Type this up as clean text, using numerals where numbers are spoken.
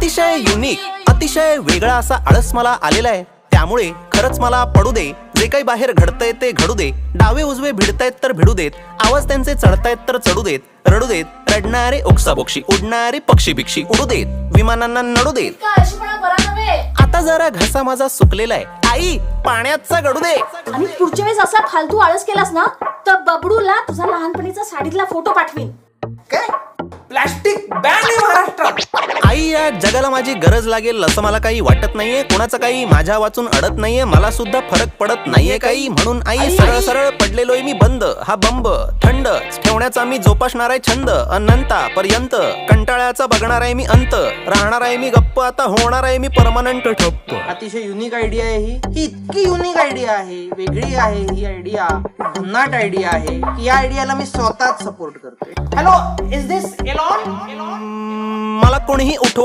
अतिशय युनिक, अतिशय वेगळा असा आळस मला आलेला आहे. त्यामुळे खरंच मला पडू दे, जे काही बाहेर घडतंय ते घडू दे. डावे उजवे भिडतायत तर भिडू देत, आवाज त्यांचे चढतायत तर चढू देत. रडू देत रडणारे ओक्साबोक्षी, उडणारे पक्षी बिक्षी उडू देत, विमानांना नडू देत. आता जरा घसा माझा सुकलेला आहे, आई पाण्याचा गडू दे. आणि पुढच्या वेळेस असा फालतू आळस केलास ना तर बबडूला तुझा लहानपणीचा साडीतला फोटो पाठवीन. काय प्लास्टिक बॅन आहे महाराष्ट्रात. आई या जगाला माझी गरज लागेल असं मला काही वाटत नाहीये. कोणाचं काही माझ्या वाचून अडत नाहीये, मला सुद्धा फरक पडत नाहीये काही. म्हणून आई सरळ सरळ पडलेलोय मी बंद. हा बंब थंड ठेवण्याचा मी जोपासणार आहे छंद. अनंतापर्यंत कंटाळ्याचा बघणार आहे मी अंत. राहणार आहे मी गप्प, आता होणार आहे मी परमनंट ठप्प. अतिशय युनिक आयडिया आहे ही इतकी युनिक आयडिया आहे, वेगळी आहे ही आयडिया, भन्नाट आयडिया आहे की या आयडियाला मी स्वतःच सपोर्ट करते. Hello, is this Elon? मला कोणीही उठवा